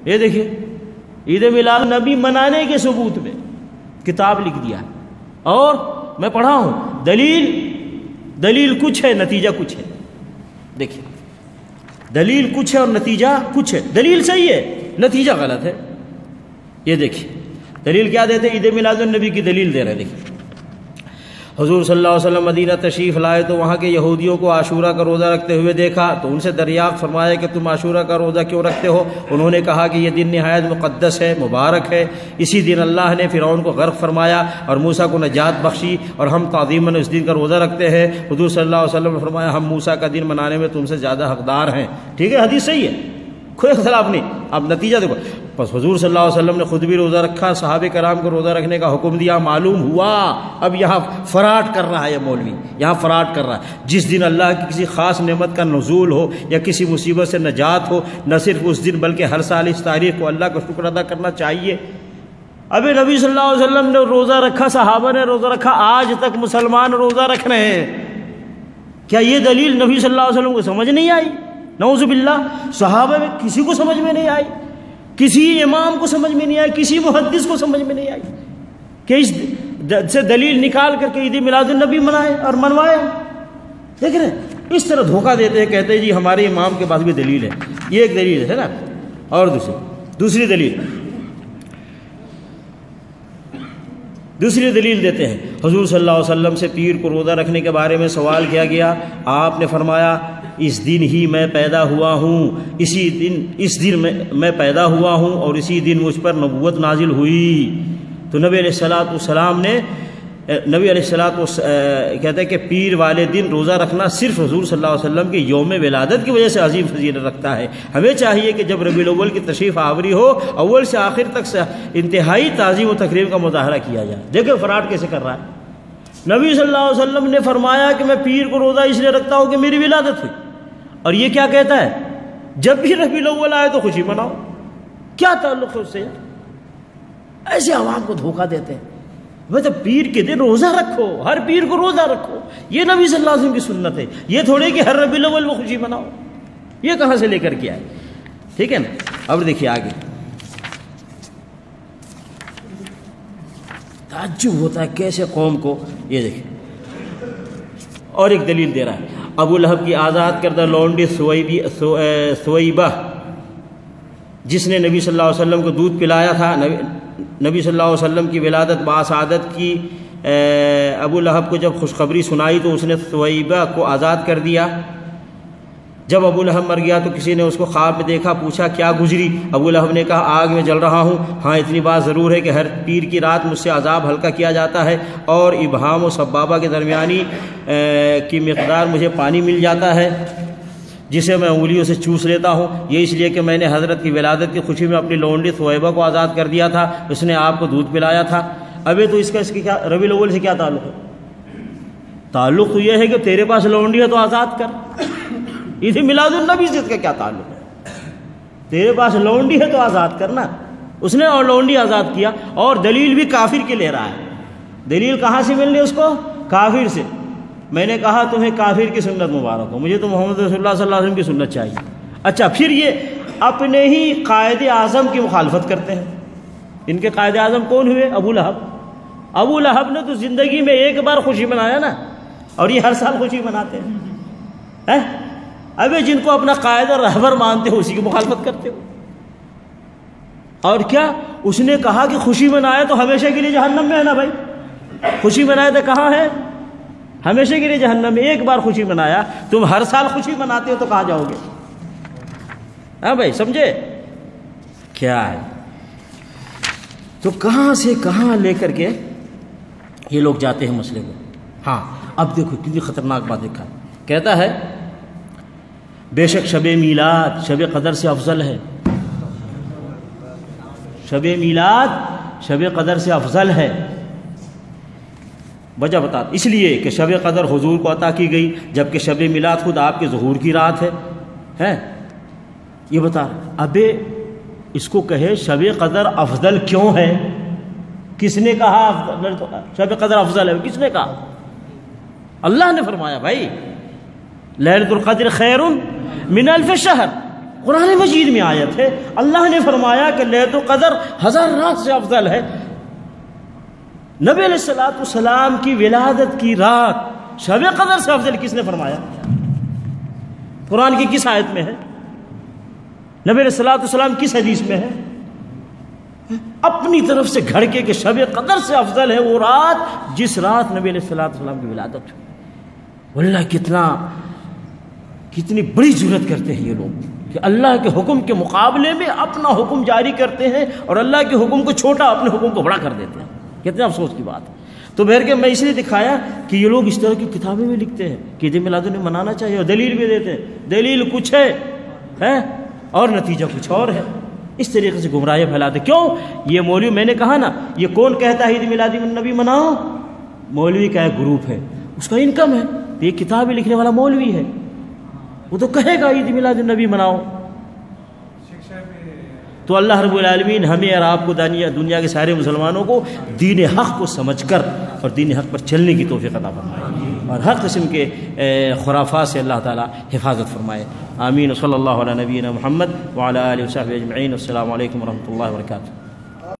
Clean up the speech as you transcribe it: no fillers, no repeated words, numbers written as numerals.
یہ دیکھیے عید میلاد النبی منانے کے ثبوت میں کتاب لکھ دیا ہے، اور میں پڑھا ہوں دلیل کچھ ہے نتیجہ کچھ ہے. دیکھیے دلیل کچھ ہے اور نتیجہ کچھ ہے. دلیل صحیح ہے نتیجہ غلط ہے. یہ دیکھیے دلیل کیا دیتے ہیں؟ عید میلاد النبی کی دلیل دے رہے ہیں. دیکھیے حضور صلی اللہ علیہ وسلم مدینہ تشریف لائے تو وہاں کے یہودیوں کو عاشورہ کا روزہ رکھتے ہوئے دیکھا تو ان سے دریافت فرمایا کہ تم عاشورہ کا روزہ کیوں رکھتے ہو؟ انہوں نے کہا کہ یہ دن نہایت مقدس ہے، مبارک ہے. اسی دن اللہ نے فرعون کو غرق فرمایا اور موسیٰ کو نجات بخشی، اور ہم تعظیماً اس دن کا روزہ رکھتے ہیں. حضور صلی اللہ علیہ وسلم نے فرمایا ہم موسیٰ کا دن منانے میں تم سے زیادہ حقدار ہیں. ٹھیک ہے، حدیث صحیح ہے، کوئی اختلاف نہیں. اب نتیجہ دیکھو، بس حضور صلی اللہ علیہ وسلم نے خود بھی روزہ رکھا، صحابہ کرام کو روزہ رکھنے کا حکم دیا. معلوم ہوا اب یہاں فراڈ کر رہا ہے یہ مولوی، یہاں فراڈ کر رہا ہے. جس دن اللہ کی کسی خاص نعمت کا نزول ہو یا کسی مصیبت سے نجات ہو، نہ صرف اس دن بلکہ ہر سال اس تاریخ کو اللہ کا شکر ادا کرنا چاہیے. ابھی نبی صلی اللہ علیہ وسلم نے روزہ رکھا، صحابہ نے روزہ رکھا، آج تک مسلمان روزہ رکھ رہے ہیں. کیا یہ دلیل نبی صلی اللہ علیہ وسلم کو سمجھ نہیں آئی؟ نعوذ باللہ. صحابہ میں کسی کو سمجھ میں نہیں آئی، کسی امام کو سمجھ میں نہیں آئی، کسی محدث کو سمجھ میں نہیں آئی کہ اس سے دلیل نکال کر کے عید میلاد النبی منائے اور منوائے. دیکھ رہے ہیں اس طرح دھوکہ دیتے ہیں، کہتے ہیں جی ہمارے امام کے پاس بھی دلیل ہے. یہ ایک دلیل ہے نا. اور دوسری دلیل دیتے ہیں. حضور صلی اللہ علیہ وسلم سے پیر کو روزہ رکھنے کے بارے میں سوال کیا گیا. آپ نے فرمایا اس دن ہی میں پیدا ہوا ہوں، اس دن میں پیدا ہوا ہوں اور اسی دن مجھ پر نبوت نازل ہوئی. تو نبی علیہ السلام کہتے ہیں کہ پیر والے دن روزہ رکھنا صرف حضور صلی اللہ علیہ وسلم کے یوم ولادت کی وجہ سے عظیم فضیلت رکھتا ہے. ہمیں چاہیے کہ جب ربیع الاول کی تشریف آوری ہو، اول سے آخر تک انتہائی تعظیم و تکریم کا مظاہرہ کیا جائے. دیکھیں فراڈ کیسے کر رہا ہے. نبی صلی اللہ علیہ وسلم نے فرمایا کہ میں پیر کو روزہ اس لیے رکھتا ہوں کہ میری ولادت ہوئی، اور یہ کیا کہتا ہے؟ جب بھی ربیع الاول آئے تو خوشی مناؤ. کیا تعلق ہے اس سے؟ ایسے عوام کو دھوکہ دیتے ہیں. مطلب پیر کے دن روزہ رکھو، ہر پیر کو روزہ رکھو، یہ نبی صلی اللہ علیہ وسلم کی سنت ہے. یہ تھوڑے کہ ہر ربیع الاول وہ خوشی مناؤ. یہ کہاں سے لے کر کے آئے؟ ٹھیک ہے نا. اب دیکھیے آگے تعجب ہوتا ہے کیسے قوم کو. یہ دیکھیں اور ایک دلیل دے رہا ہے. ابو لہب کی آزاد کردہ لونڈی سویبہ جس نے نبی صلی اللہ علیہ وسلم کو دودھ پلایا تھا، نبی صلی اللہ علیہ وسلم کی ولادت باسعادت کی ابو لہب کو جب خوشخبری سنائی تو اس نے سویبہ کو آزاد کر دیا. جب ابو لہب مر گیا تو کسی نے اس کو خواب میں دیکھا، پوچھا کیا گزری؟ ابو لہب نے کہا آگ میں جل رہا ہوں. ہاں اتنی بات ضرور ہے کہ ہر پیر کی رات مجھ سے عذاب ہلکا کیا جاتا ہے اور ابہام و سبابہ کے درمیانی کی مقدار مجھے پانی مل جاتا ہے جسے میں انگلیوں سے چوس لیتا ہوں. یہ اس لیے کہ میں نے حضرت کی ولادت کی خوشی میں اپنی لونڈی سویبہ کو آزاد کر دیا تھا، اس نے آپ کو دودھ پلایا تھا. ابھی تو اس کی کیا ربیع الاول سے کیا تعلق ہے؟ تعلق تو یہ ہے کہ تیرے پاس لونڈی ہے تو آزاد کر. عید میلاد النبی سے اس کا کیا تعلق ہے؟ تیرے پاس لونڈی ہے تو آزاد کرنا. اس نے اور لونڈی آزاد کیا، اور دلیل بھی کافر کی لے رہا ہے. دلیل کہاں سے ملنی اس کو؟ کافر سے. میں نے کہا تمہیں کافر کی سنت مبارک ہو، مجھے تو محمد رسول اللہ صلی اللہ علیہ وسلم کی سنت چاہیے. اچھا پھر یہ اپنے ہی قائد اعظم کی مخالفت کرتے ہیں. ان کے قائد اعظم کون ہوئے؟ ابو لہب. ابو لہب نے تو زندگی میں ایک بار خوشی منایا نا، اور یہ ہر سال خوشی مناتے ہیں. ابھی جن کو اپنا قائد اور رہبر مانتے ہو اسی کی مخالفت کرتے ہو. اور کیا اس نے کہا کہ خوشی منائے تو ہمیشہ کے لیے جہنم میں ہے نا بھائی. خوشی منائے تو کہاں ہے؟ ہمیشہ کے لیے جہنم میں. ایک بار خوشی منایا، تم ہر سال خوشی مناتے ہو تو کہاں جاؤ گے؟ ہاں بھائی سمجھے کیا ہے؟ تو کہاں سے کہاں لے کر کے یہ لوگ جاتے ہیں مسئلے کو. ہاں اب دیکھو کتنی خطرناک بات دیکھا. کہتا ہے بے شک شب میلاد شب قدر سے افضل ہے. شب میلاد شب قدر سے افضل ہے. وجہ بتا، اس لیے کہ شب قدر حضور کو عطا کی گئی، جبکہ شب میلاد خود آپ کے ظہور کی رات ہے. یہ بتا. ابے اس کو کہے شب قدر افضل کیوں ہے؟ کس نے کہا شب قدر افضل ہے؟ کس نے کہا؟ اللہ نے فرمایا بھائی لیلۃ القدر خیر من الف شہر. قرآن مجید میں آیت ہے، اللہ نے فرمایا کہ لیلۃ القدر 1000 رات سے افضل ہے۔ نبی علیہ الصلوۃ والسلام کی ولادت کی رات شب قدر سے افضل کس نے فرمایا؟ قرآن کی کس آیت میں ہے؟ نبی علیہ الصلوۃ والسلام کس حدیث میں ہے؟ اپنی طرف سے گھڑ کے کہ شب قدر سے افضل ہے وہ رات جس رات نبی علیہ الصلوۃ والسلام کی ولادت ہوئی۔ واللہ کتنی بڑی جرات کرتے ہیں یہ لوگ کہ اللہ کے حکم کے مقابلے میں اپنا حکم جاری کرتے ہیں اور اللہ کے حکم کو چھوٹا اپنے حکم کو بڑا کر دیتے ہیں۔ کتنے افسوس کی بات ہے۔ تو بہر کے میں اس لیے دکھایا کہ یہ لوگ اس طرح کی کتابیں بھی لکھتے ہیں کہ عید میلاد النبی منانا چاہیے اور دلیل بھی دیتے ہیں، دلیل کچھ ہے اور نتیجہ کچھ اور ہے۔ اس طریقے سے گمراہی پھیلاتے۔ کیوں؟ یہ مولوی، میں نے کہا نا، یہ کون کہتا ہے عید میلاد النبی مناؤ؟ مولوی کا ایک گروپ ہے، اس کا انکم ہے، تو یہ کتابیں لکھنے والا مولوی ہے، وہ تو کہے گا عید میلاد النبی مناؤ۔ تو اللہ رب العالمین ہمیں اور آپ کو دنیا کے سارے مسلمانوں کو دین حق کو سمجھ کر اور دین حق پر چلنے کی توفیق عطا فرمائے اور ہر قسم کے خرافات سے اللہ تعالی حفاظت فرمائے۔ آمین۔ صلی اللہ علیہ نبینا محمد وعلی آلہ وصحبہ اجمعین۔ السلام علیکم ورحمۃ اللہ وبرکاتہ۔